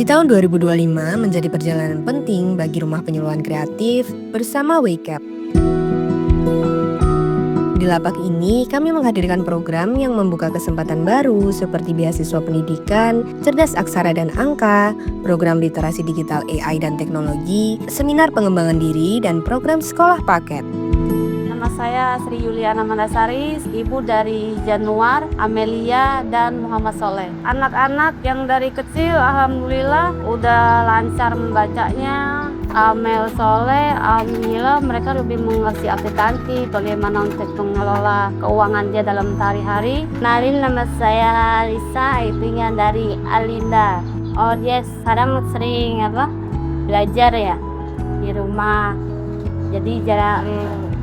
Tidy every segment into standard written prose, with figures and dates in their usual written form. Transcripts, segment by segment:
tahun 2025 menjadi perjalanan penting bagi Rumah Penyuluhan Kreatif bersama WeCap. Di lapak ini, kami menghadirkan program yang membuka kesempatan baru seperti beasiswa pendidikan, cerdas aksara dan angka, program literasi digital AI dan teknologi, seminar pengembangan diri, dan program sekolah paket. Nama saya Sri Yuliana Mandasari, ibu dari Januar, Amelia, dan Muhammad Soleh. Anak-anak yang dari kecil alhamdulillah udah lancar membacanya. Amel, Soleh, alhamdulillah mereka lebih mengerti akuntansi, bagaimana untuk mengelola keuangan dia dalam sehari-hari. Kenalin, nama saya Lisa, ibunya dari Alinda. Oh dia sekarang sering belajar ya di rumah, jadi jarang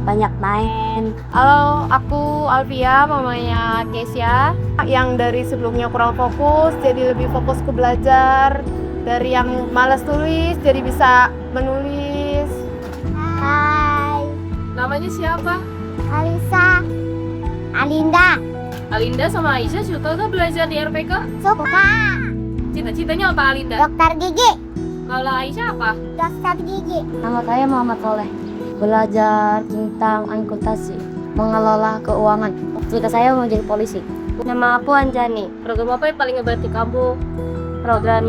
banyak main. Halo, aku Alvia, mamanya Kesia, yang dari sebelumnya kurang fokus jadi lebih fokus ke belajar. Dari yang malas tulis jadi bisa menulis. Hai, Namanya siapa? Alisa, Alinda, Alinda sama Aisyah suka gak belajar di RPK? suka Cita-citanya apa Alinda? dokter gigi, Kalau Aisyah apa? dokter gigi. Nama saya Muhammad Soleh, belajar tentang akuntansi, mengelola keuangan. Cita saya mau jadi polisi. Nama aku Anjani. Program apa yang paling ngebantu kamu? Program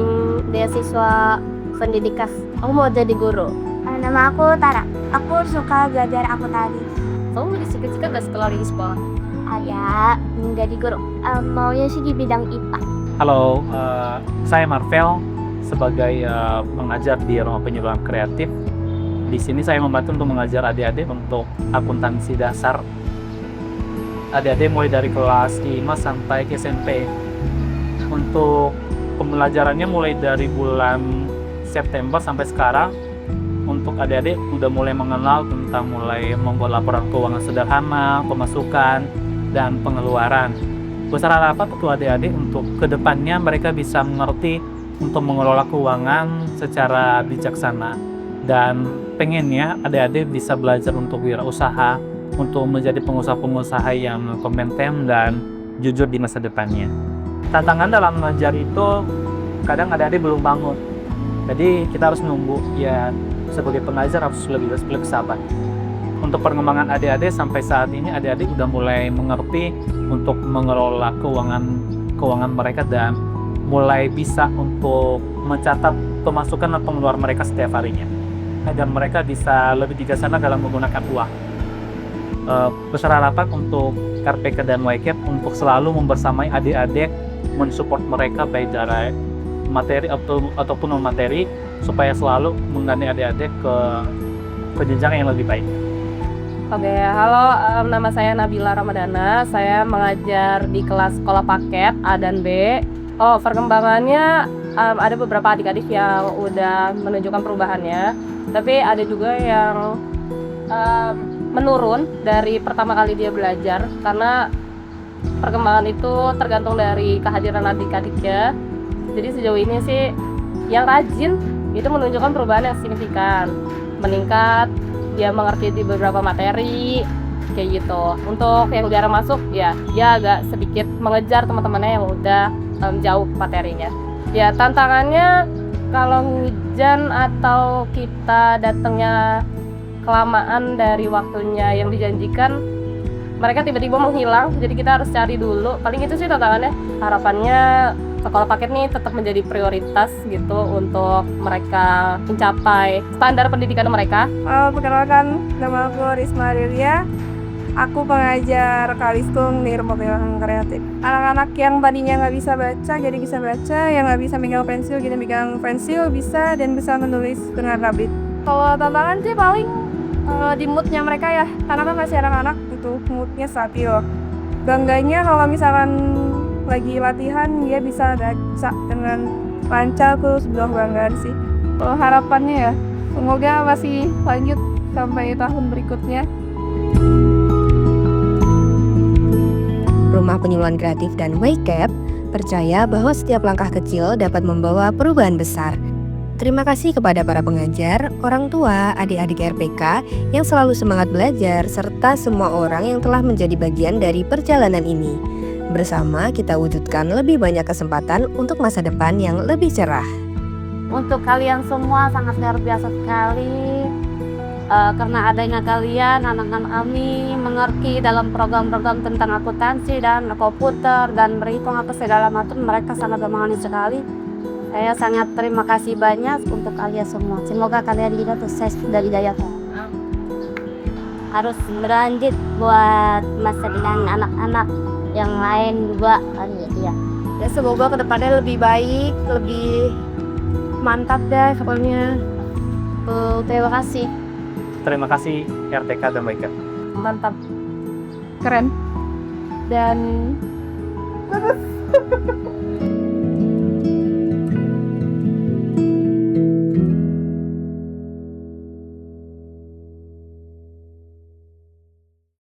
beasiswa pendidikan. Aku mau jadi guru. Nama aku Tara. Aku suka belajar akuntansi. Kamu masih cita-cita gak sekolah di sekolah? Ada menjadi guru. Maunya sih di bidang IPA. Halo, saya Marvel sebagai pengajar di Rumah Penyuluhan Kreatif. Di sini saya membantu untuk mengajar adik-adik untuk akuntansi dasar. Adik-adik mulai dari kelas 5 sampai ke SMP. Untuk pembelajarannya mulai dari bulan September sampai sekarang. Untuk adik-adik udah mulai mengenal tentang mulai membuat laporan keuangan sederhana, pemasukan, dan pengeluaran. Besar harapan untuk adik-adik untuk kedepannya mereka bisa mengerti untuk mengelola keuangan secara bijaksana. Dan pengennya adik-adik bisa belajar untuk wirausaha, untuk menjadi pengusaha-pengusaha yang kompeten dan jujur di masa depannya. Tantangan dalam mengajar itu kadang adik-adik belum bangun, jadi kita harus nunggu. Ya sebagai pengajar harus lebih sabar. Untuk perkembangan adik-adik sampai saat ini adik-adik udah mulai mengerti untuk mengelola keuangan mereka dan mulai bisa untuk mencatat pemasukan dan pengeluaran mereka setiap harinya agar mereka bisa lebih bijaksana dalam menggunakan uang. Besar harapan untuk RPK dan WeCap untuk selalu membersamai adik-adik, mensupport mereka baik dari materi ataupun non materi supaya selalu menggandeng adik-adik ke jenjang yang lebih baik. Oke, halo, nama saya Nabila Ramadana. Saya mengajar di kelas sekolah paket A dan B. Oh, perkembangannya ada beberapa adik-adik yang udah menunjukkan perubahannya, tapi ada juga yang menurun dari pertama kali dia belajar, karena perkembangan itu tergantung dari kehadiran adik-adiknya. Jadi sejauh ini sih yang rajin itu menunjukkan perubahan yang signifikan, meningkat, dia mengerti di beberapa materi kayak gitu. Untuk yang jarang masuk ya dia agak sedikit mengejar teman-temannya yang udah jauh materinya. Ya tantangannya kalau hujan atau kita datangnya kelamaan dari waktunya yang dijanjikan, mereka tiba-tiba menghilang, jadi kita harus cari dulu. Paling itu sih tantangannya. Harapannya sekolah paket nih tetap menjadi prioritas gitu untuk mereka mencapai standar pendidikan mereka. Perkenalkan, nama aku Risma Delia. Aku pengajar Kalistung di Rumah Penyuluhan Kreatif. Anak-anak yang tadinya nggak bisa baca jadi bisa baca, yang nggak bisa megang pensil jadi megang pensil bisa, dan bisa menulis dengan rapi. Kalau tantangan sih paling di moodnya mereka ya, karena kan masih anak-anak itu moodnya stabil. Bangganya kalau misalkan lagi latihan dia bisa baca dengan lancar, tuh sebuah kebanggaan sih. Kalau harapannya ya semoga masih lanjut sampai tahun berikutnya. Rumah Penyuluhan Kreatif dan WeCap percaya bahwa setiap langkah kecil dapat membawa perubahan besar. Terima kasih kepada para pengajar, orang tua, adik-adik RPK yang selalu semangat belajar, serta semua orang yang telah menjadi bagian dari perjalanan ini. Bersama kita wujudkan lebih banyak kesempatan untuk masa depan yang lebih cerah. Untuk kalian semua sangat luar biasa sekali. Karena adanya kalian, anak-anak kami mengerti dalam program-program tentang akuntansi dan komputer dan berhitung apa segala macam, mereka sangat memahami sekali. Saya sangat terima kasih banyak untuk kalian semua. Semoga kalian juga sukses dari Daya. Harus berlanjut buat masa depan anak-anak yang lain juga kali ya. Ya, semoga kedepannya lebih baik, lebih mantap deh pokoknya. Terima kasih. Terima kasih RTK dan YCAP. Mantap. Keren. Dan